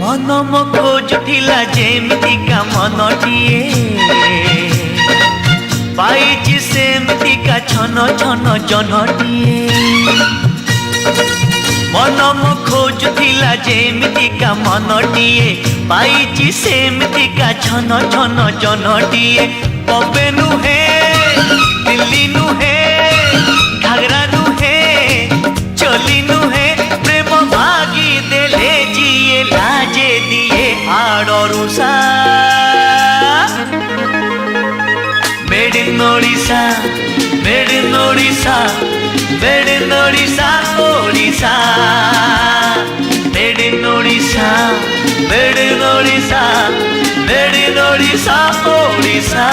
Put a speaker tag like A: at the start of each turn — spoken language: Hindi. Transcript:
A: मन मो खोजुला जेमितिका मनटिए पाइछि सेमितिका छन छन जनटिए मन मो खोजुला जेमितिका मनटिए पाइछि सेमितिका छन छन जनटिए बबे नुहे दिल्ली नुहे घाघरा नुहे चली नुहे प्रेम भागी देले जिए लाजे दिए हाड़रुषा made in Odisha made in Odisha made in Odisha Odisha made in Odisha made in Odisha made in Odisha Odisha